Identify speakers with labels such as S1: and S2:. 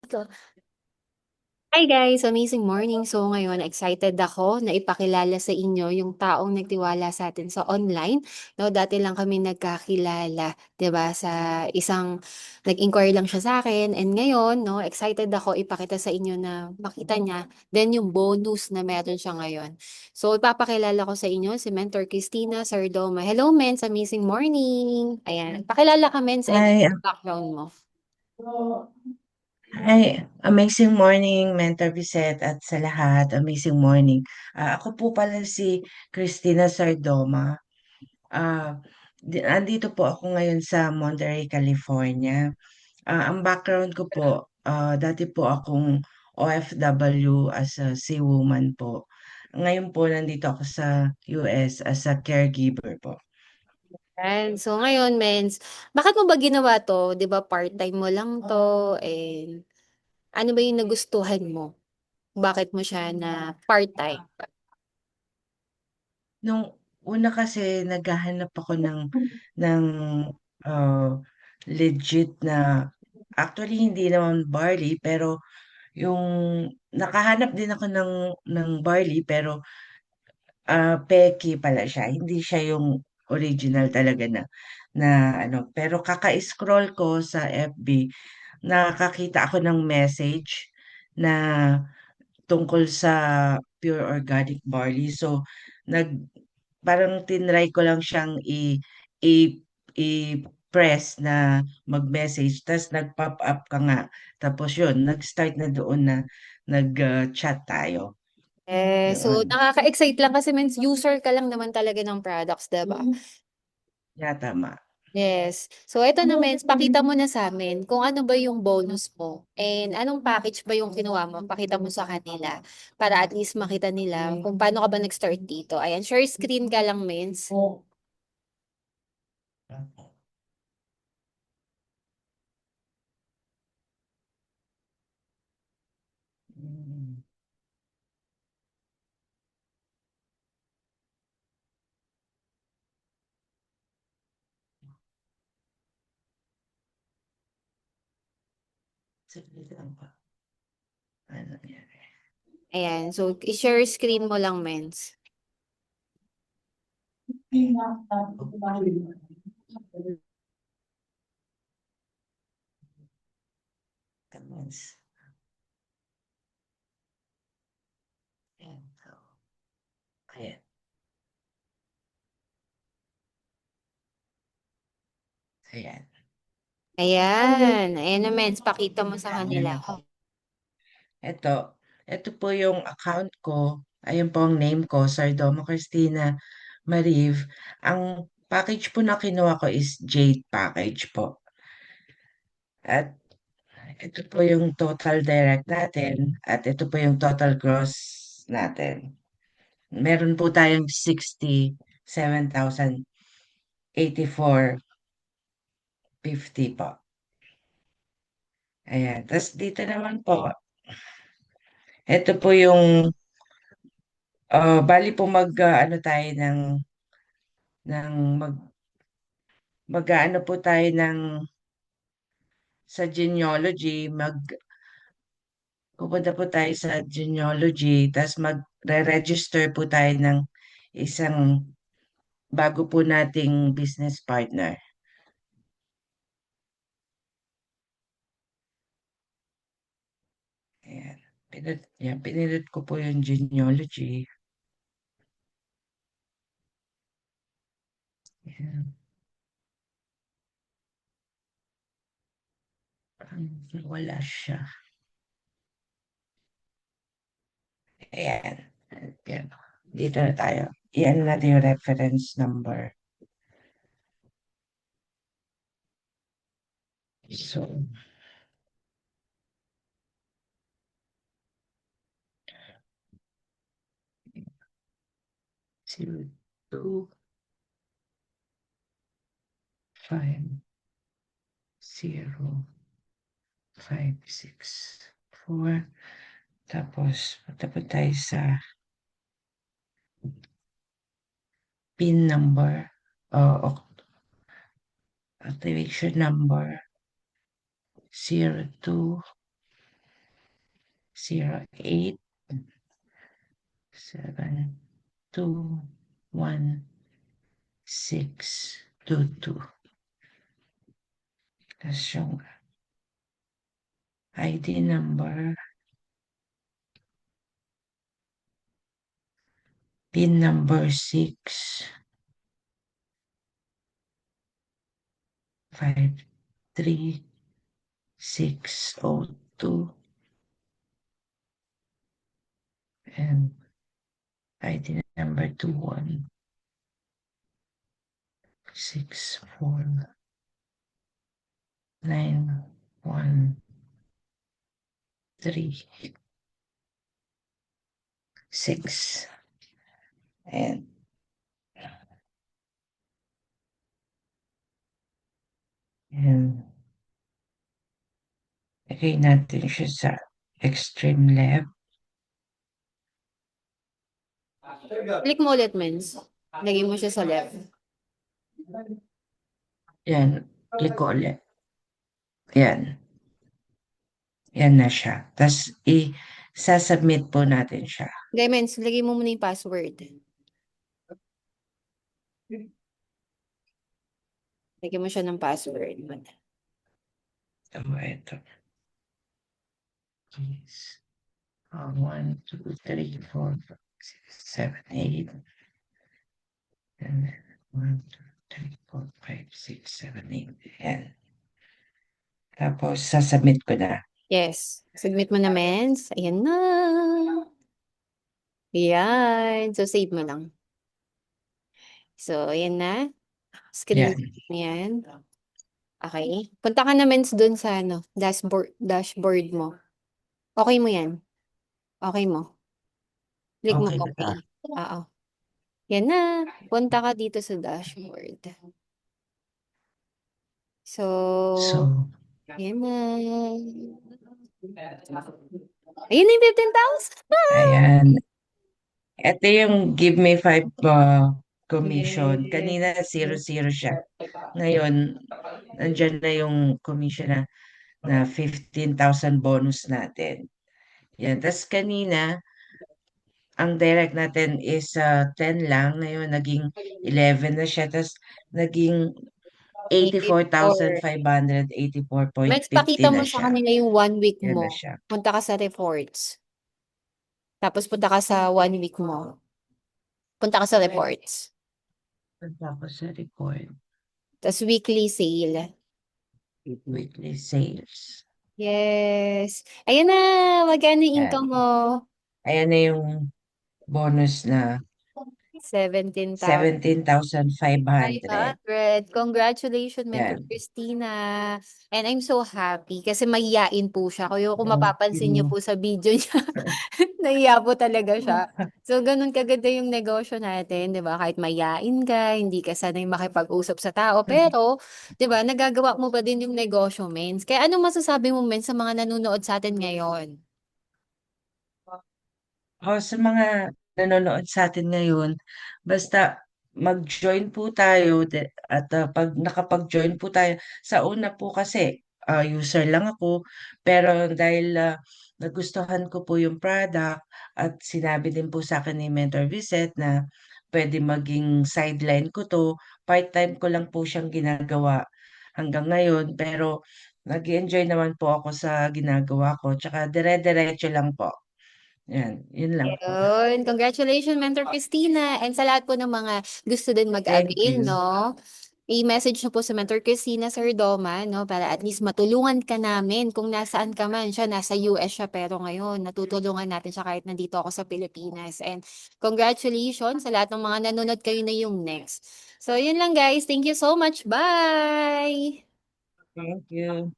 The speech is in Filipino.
S1: Go. Hi guys, amazing morning. So ngayon, excited ako na ipakilala sa inyo yung taong nagtiwala sa atin sa online. No, dati lang kami nagkakilala, 'di ba? Sa isang nag-inquire lang siya sa akin and ngayon, no, excited ako ipakita sa inyo na makita niya then yung bonus na meron siya ngayon. So ipapakilala ko sa inyo si Mentor Christina Sardoma. Hello, Mens, amazing morning. Ayan, pakilala ka, Mens, and
S2: Hi,
S1: background mo.
S2: amazing morning, Mentor Vicet at sa lahat, amazing morning. Ako po pala si Christina Sardoma. Andito po ako ngayon sa Monterey, California. Ang background ko po, dati po akong OFW as a seawoman po. Ngayon po nandito ako sa US as a caregiver po.
S1: Yan. So ngayon, Mens, bakit mo ba ginawa to? 'Di ba part-time mo lang to and ano ba yung nagustuhan mo? Bakit mo siya na part-time?
S2: Nung una kasi naghahanap ako ng uh, legit na actually hindi naman barley pero yung nakahanap din ako ng barley pero peke pala siya. Hindi siya yung original talaga na ano. Pero kaka-scroll ko sa FB, nakakita ako ng message na tungkol sa pure organic barley. So, nag parang tinry ko lang siyang i i-press na mag-message tas nag-pop up ka nga. Tapos yun, nag-start na doon na nag-chat tayo.
S1: So
S2: Yun.
S1: nakaka-excite lang kasi Mens, user ka lang naman talaga ng products, 'di ba?
S2: Yeah, tama.
S1: Yes. So ito na, Mens, pakita mo na sa amin kung ano ba yung bonus mo and anong package ba yung kinuha mo. Pakita mo sa kanila para at least makita nila kung paano ka ba nag-start dito. Ayan, share screen ka lang, Mens.
S2: Mm. Saglit lang pa. Ano yan?
S1: Ayan, so i-share screen mo lang, Mens.
S2: Comments. Ayan. So, ayan. Ayan.
S1: Ayan. Ayan na, Mens. Pakita mo sa kanila.
S2: Ayan. Ito. Ito po yung account ko. Ayun po ang name ko, Sardomo Cristina Mariv. Ang package po na kinuha ko is Jade package po. At ito po yung total direct natin at ito po yung total gross natin. Meron po tayong 67,084.50 po. Ayan. Tapos dito naman po, ito po yung, bali po ano tayo ng mag-ano po tayo sa genealogy, pupunta po tayo sa genealogy, tapos magre-register po tayo ng isang bago po nating business partner. Ayan. Pinindot ko po yung genealogy. Ayan. Wala siya. Ayan. Ayan. Dito na tayo. Iyan natin yung reference number. So, 025056 4. Tapos, punta po tayo sa PIN number o activation number 02. 0807216622. Tapos yung ID number, PIN number 653602 and ID number 216491336 and and lagay natin siya sa extreme left.
S1: Click mo ulit, Mens. Lagay mo siya sa left.
S2: Yan, click ko ulit. Yan. Yan na siya. Tapos, i-submit po natin siya.
S1: Hindi, Mens, lagay mo muna yung password. Lagyan mo siya ng password.
S2: So, ito. Please. 1, 2, 3, 4, 5, 6, 7, 8. And then 1, 2, 3, 4, 5, 6, 7, 8. Yan. Tapos, sasubmit ko na.
S1: Yes. Submit mo na, Mens. Ayan na. Ayan. So, save mo lang. So, ayan na. Screen
S2: Yan.
S1: yan. Okay. Punta ka na, Mens, dun sa ano, dashboard mo. Okay mo yan. Okay mo. Click mo
S2: Okay
S1: okay.
S2: na.
S1: Oo. Yan na. Punta ka dito sa dashboard. So,
S2: So,
S1: yan na. Ayun na yung 15,000.
S2: ayan. Ito yung give me 5 commission. Kanina
S1: Yes.
S2: 0-0 siya. Ngayon, nandyan na yung commission na 15,000 bonus natin. Yan. Tapos kanina, ang direct natin is 10 lang. Ngayon, naging 11 na siya. Tapos, naging
S1: 84. Max,
S2: 84,580.50
S1: pakita mo
S2: na
S1: sa
S2: siya.
S1: kanila yung 1 week
S2: Yan
S1: mo.
S2: na siya.
S1: Punta ka sa reports. Tapos punta ka sa 1 week mo. Punta ka sa reports.
S2: Punta ko sa report.
S1: Tapos weekly sale.
S2: Weekly sales.
S1: Yes. Ayan na. Magkano yung
S2: Yan.
S1: income mo?
S2: Ayan na yung bonus na
S1: 17,500.
S2: 17,500.
S1: Congratulations, Mentor
S2: Yan.
S1: Christina. And I'm so happy kasi mahiyain po siya. Kung
S2: Thank
S1: mapapansin niyo
S2: you.
S1: po sa video niya, nahiya po talaga siya. So, ganun kaganda yung negosyo natin, di ba? Kahit mahiyain ka, hindi ka sanay makipag-usap sa tao. Pero, di ba, nagagawa mo pa din yung negosyo, Mens. Kaya anong masasabi mo, Mens, sa mga nanonood sa atin ngayon?
S2: Sa mga nanonood sa atin ngayon, basta mag-join po tayo at pag nakapag-join po tayo, sa una po kasi user lang ako, pero dahil nagustuhan ko po yung product at sinabi din po sa akin ni Mentor Viset na pwede maging sideline ko to, part-time ko lang po siyang ginagawa hanggang ngayon, pero nag-enjoy naman po ako sa ginagawa ko, tsaka dire-diretso lang po. Yan, yun lang po.
S1: Yun. Congratulations, Mentor Christina. And sa lahat po ng mga gusto din
S2: Thank
S1: mag-avail,
S2: you.
S1: no? I-message nyo po sa Mentor Christina Sir Doma, no? Para at least matulungan ka namin kung nasaan ka man. Siya, nasa US siya, pero ngayon, natutulungan natin siya kahit nandito ako sa Pilipinas. And congratulations sa lahat ng mga nanonood, kayo na yung next. So, yun lang guys. Thank you so much. Bye!
S2: Thank you.